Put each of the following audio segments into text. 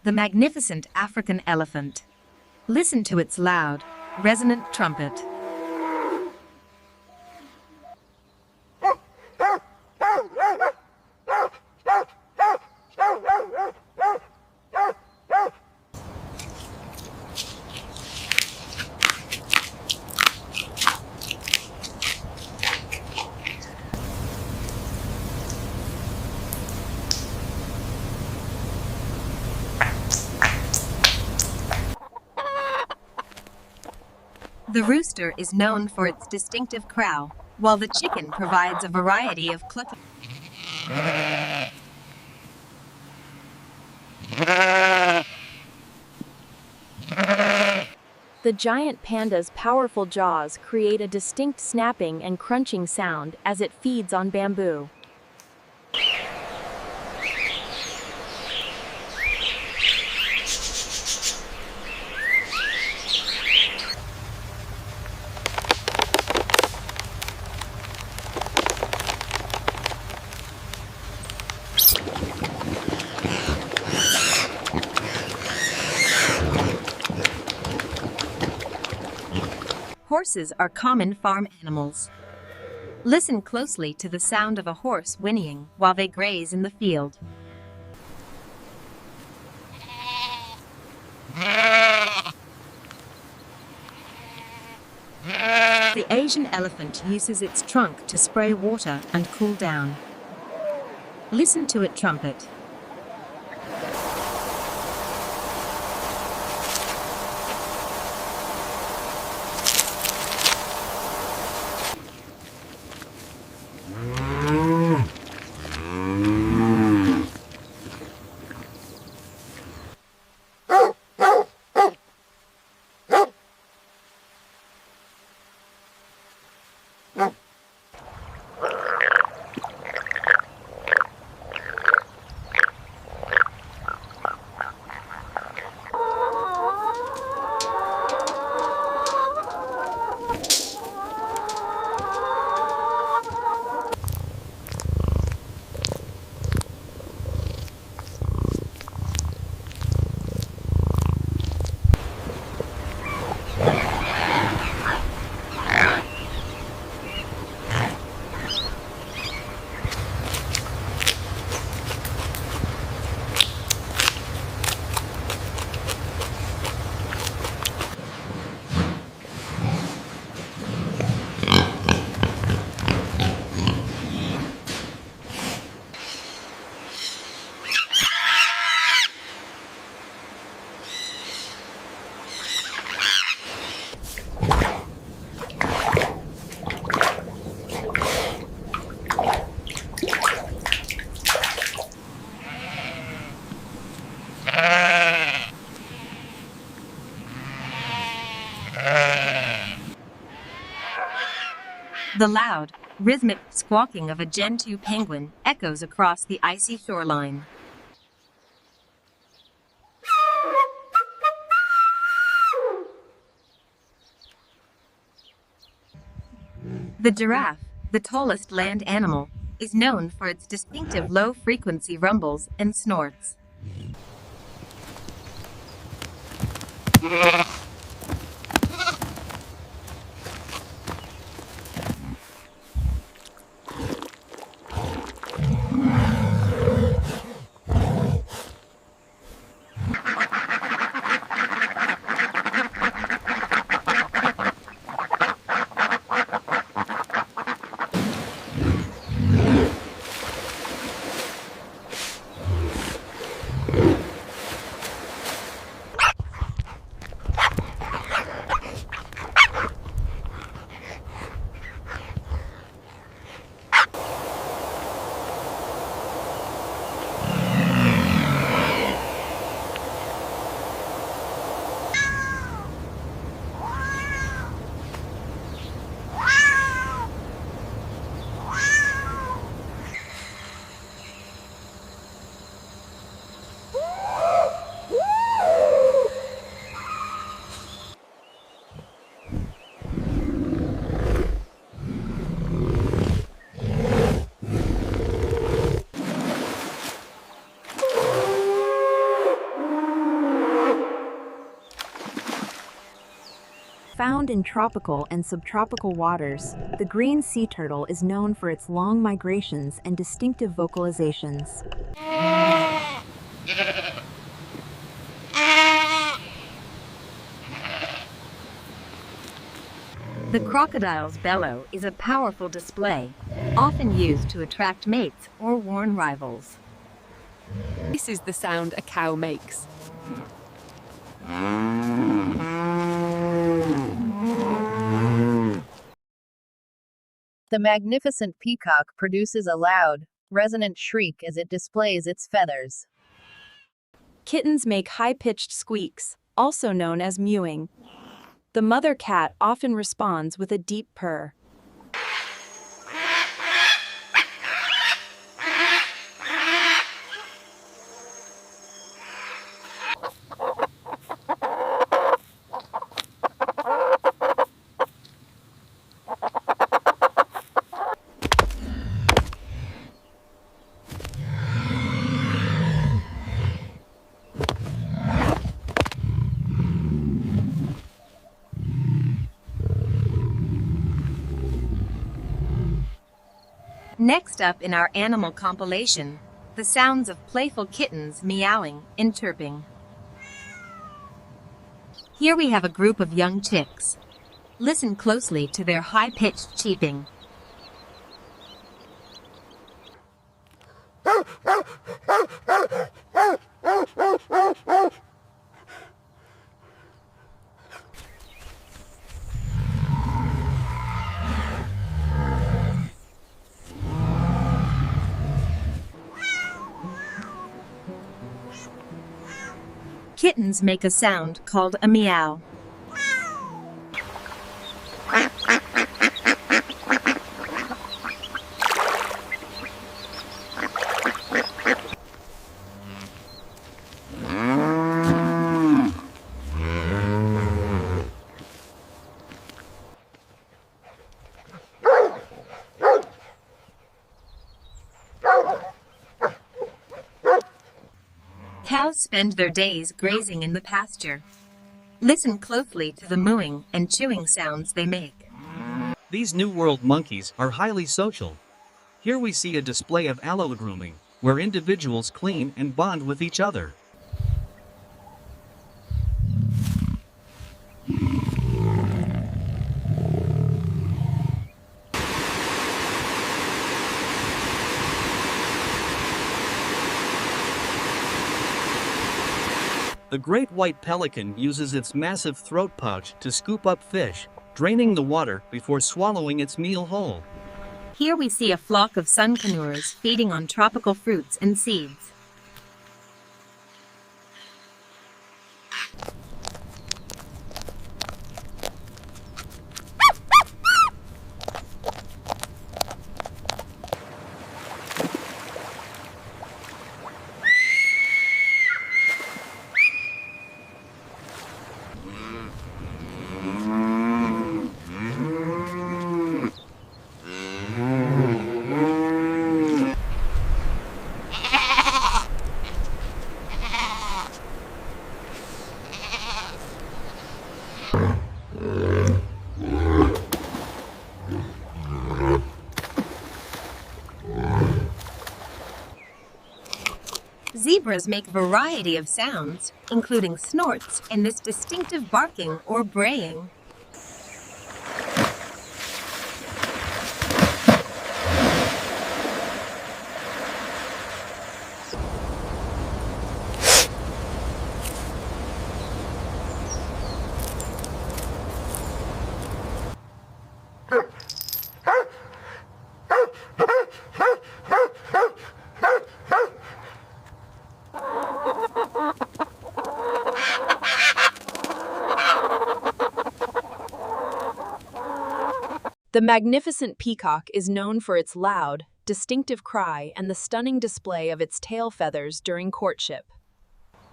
The magnificent African elephant. Listen to its loud, resonant trumpet. The rooster is known for its distinctive crow, while the chicken provides a variety of clucking. The giant panda's powerful jaws create a distinct snapping and crunching sound as it feeds on bamboo. Horses are common farm animals. Listen closely to the sound of a horse whinnying while they graze in the field. The Asian elephant uses its trunk to spray water and cool down. Listen to it trumpet. The loud, rhythmic squawking of a Gentoo penguin echoes across the icy shoreline. The giraffe, the tallest land animal, is known for its distinctive low-frequency rumbles and snorts. Found in tropical and subtropical waters, the green sea turtle is known for its long migrations and distinctive vocalizations. The crocodile's bellow is a powerful display, often used to attract mates or warn rivals. This is the sound a cow makes. The magnificent peacock produces a loud, resonant shriek as it displays its feathers. Kittens make high-pitched squeaks, also known as mewing. The mother cat often responds with a deep purr. Next up in our animal compilation, the sounds of playful kittens meowing and chirping. Here we have a group of young chicks. Listen closely to their high-pitched cheeping. Kittens make a sound called a meow. Cows spend their days grazing in the pasture. Listen closely to the mooing and chewing sounds they make. These New World monkeys are highly social. Here we see a display of allo grooming, where individuals clean and bond with each other. The great white pelican uses its massive throat pouch to scoop up fish, draining the water before swallowing its meal whole. Here we see a flock of sun conures feeding on tropical fruits and seeds. Zebras make a variety of sounds, including snorts and this distinctive barking or braying. The magnificent peacock is known for its loud, distinctive cry and the stunning display of its tail feathers during courtship.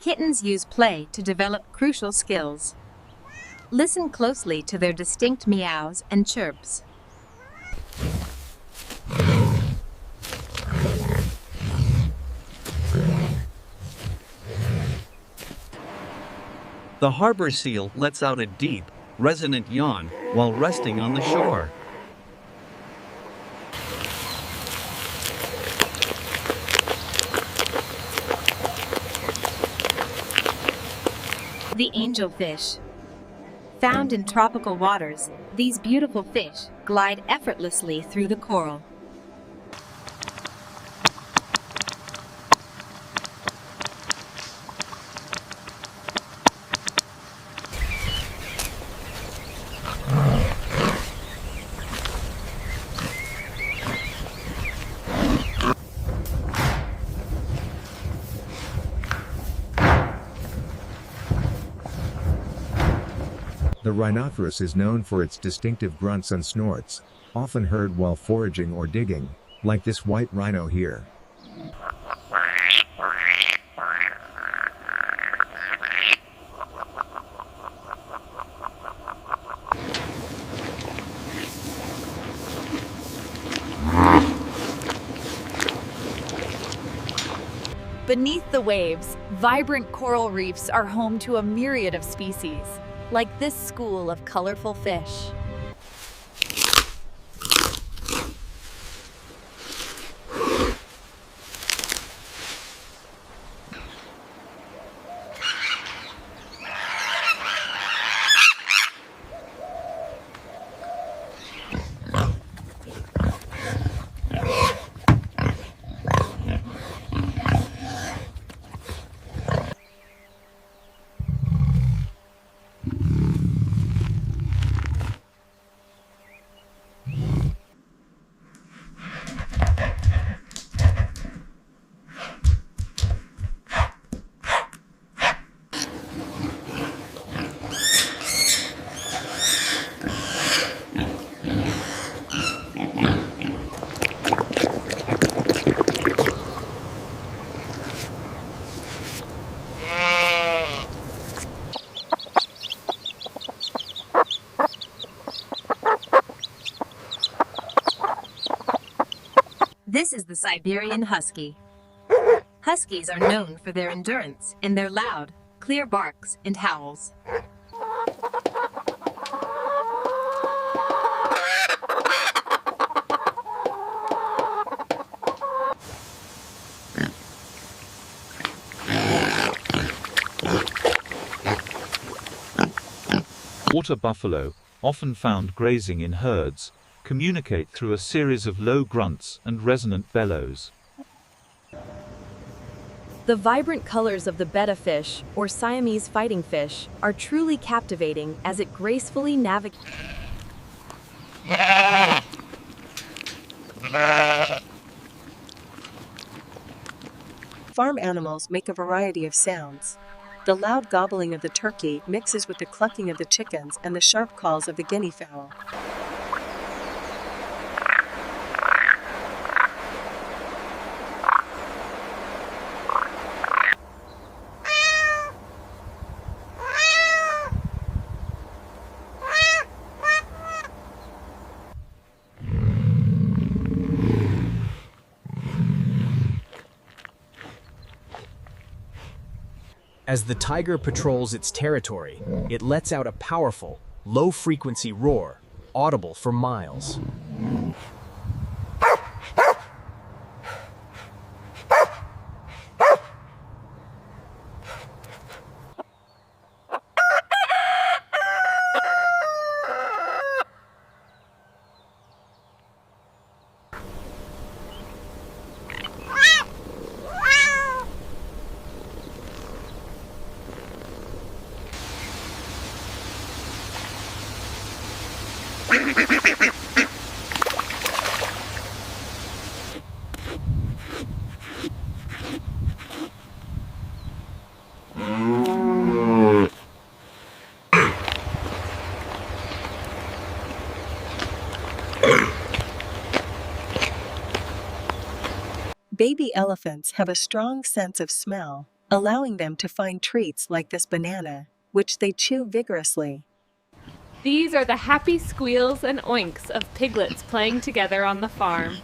Kittens use play to develop crucial skills. Listen closely to their distinct meows and chirps. The harbor seal lets out a deep, resonant yawn, while resting on the shore. The angelfish. Found in tropical waters, these beautiful fish glide effortlessly through the coral. The rhinoceros is known for its distinctive grunts and snorts, often heard while foraging or digging, like this white rhino here. Beneath the waves, vibrant coral reefs are home to a myriad of species, like this school of colorful fish. This is the Siberian Husky. Huskies are known for their endurance and their loud, clear barks and howls. Water buffalo, often found grazing in herds, communicate through a series of low grunts and resonant bellows. The vibrant colors of the betta fish, or Siamese fighting fish, are truly captivating as it gracefully navigates. Farm animals make a variety of sounds. The loud gobbling of the turkey mixes with the clucking of the chickens and the sharp calls of the guinea fowl. As the tiger patrols its territory, it lets out a powerful, low-frequency roar, audible for miles. Baby elephants have a strong sense of smell, allowing them to find treats like this banana, which they chew vigorously. These are the happy squeals and oinks of piglets playing together on the farm.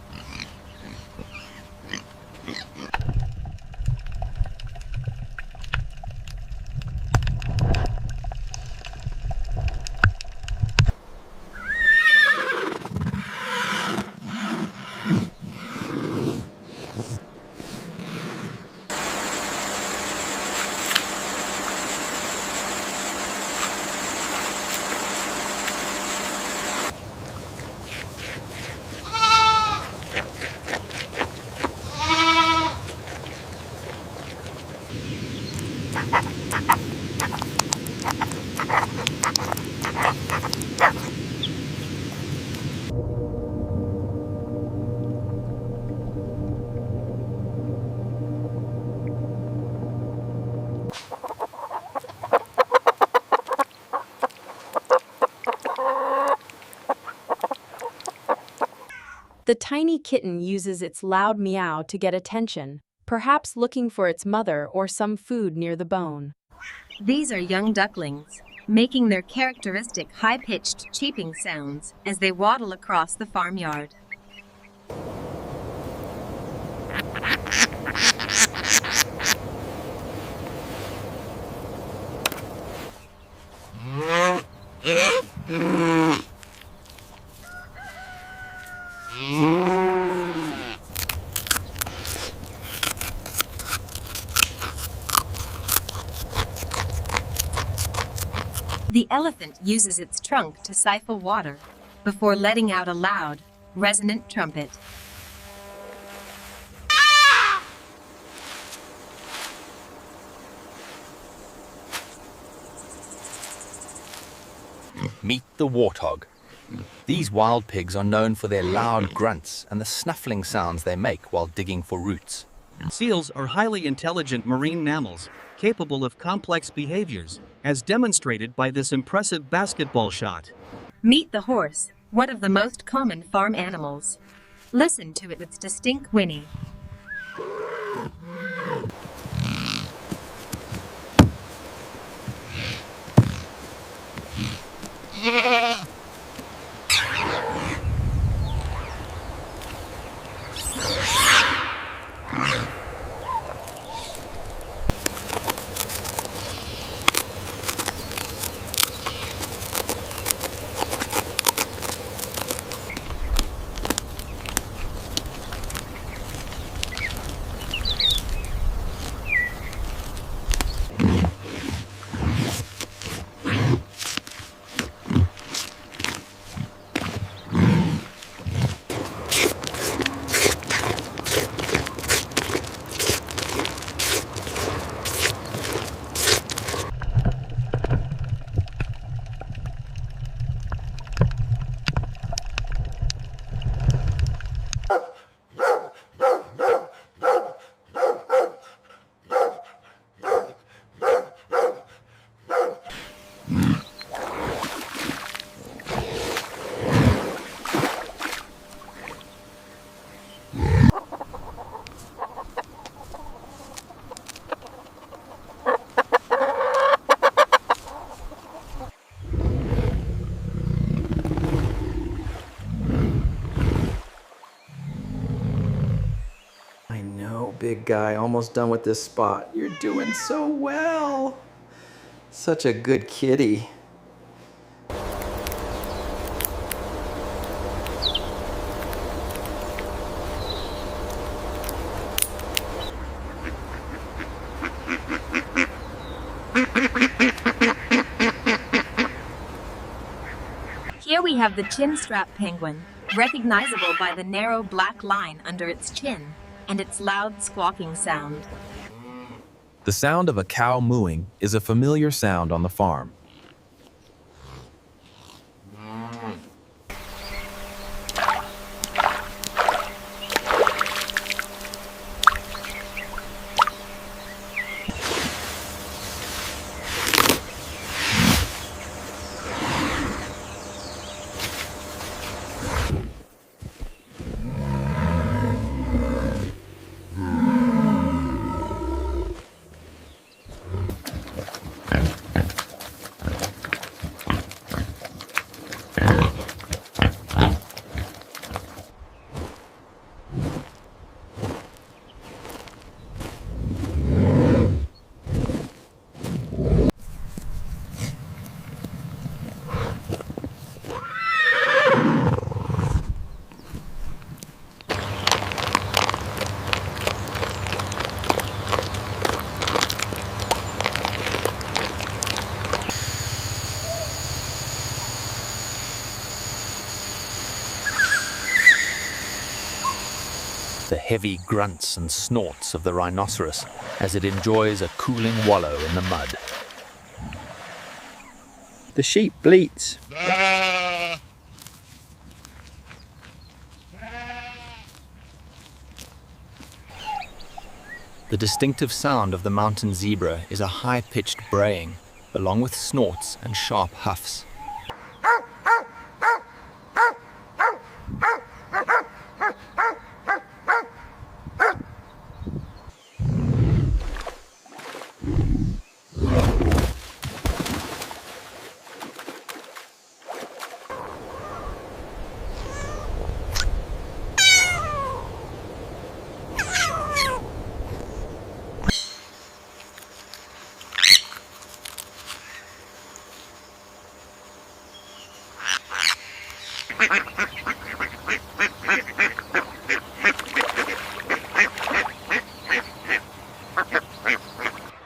The tiny kitten uses its loud meow to get attention, perhaps looking for its mother or some food near the bone. These are young ducklings, making their characteristic high-pitched cheeping sounds as they waddle across the farmyard. The elephant uses its trunk to siphon water before letting out a loud, resonant trumpet. Meet the warthog. These wild pigs are known for their loud grunts and the snuffling sounds they make while digging for roots. Seals are highly intelligent marine mammals, capable of complex behaviors, as demonstrated by this impressive basketball shot. Meet the horse, one of the most common farm animals. Listen to its distinct whinny. Big guy, almost done with this spot. You're doing so well. Such a good kitty. Here we have the chin-strap penguin, recognizable by the narrow black line under its chin and its loud squawking sound. The sound of a cow mooing is a familiar sound on the farm. the heavy grunts and snorts of the rhinoceros as it enjoys a cooling wallow in the mud. The sheep bleats. The distinctive sound of the mountain zebra is a high-pitched braying, along with snorts and sharp huffs.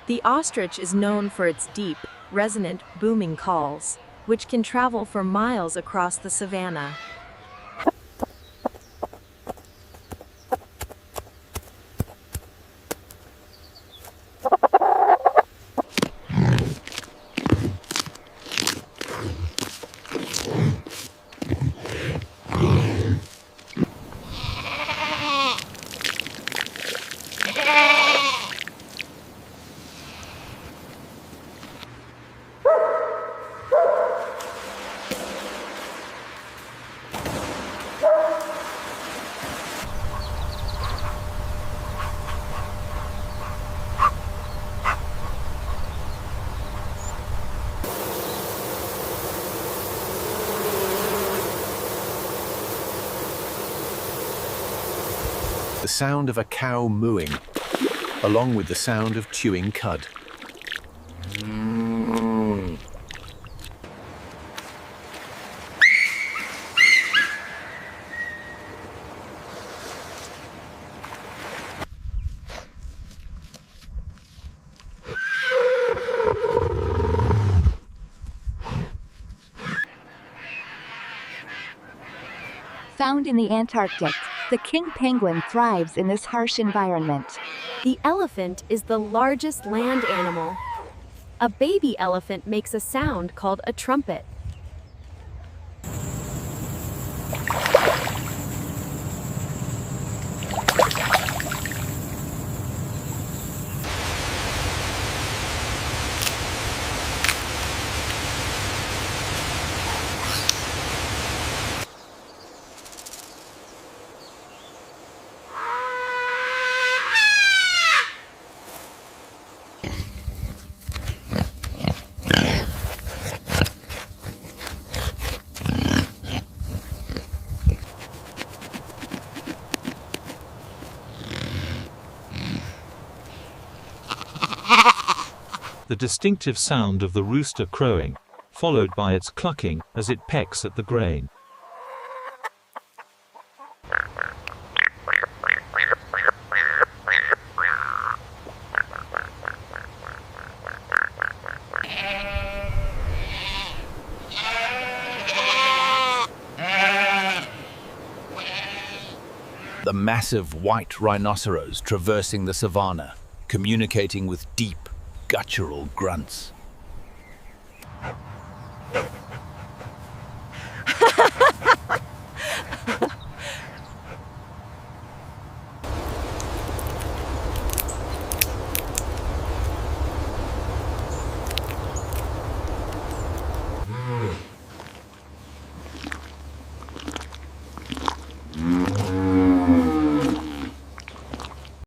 The ostrich is known for its deep, resonant, booming calls, which can travel for miles across the savannah. The sound of a cow mooing, along with the sound of chewing cud. Found in the Antarctic, the king penguin thrives in this harsh environment. The elephant is the largest land animal. A baby elephant makes a sound called a trumpet. The distinctive sound of the rooster crowing, followed by its clucking as it pecks at the grain. The massive white rhinoceros traversing the savannah, communicating with deep, guttural grunts.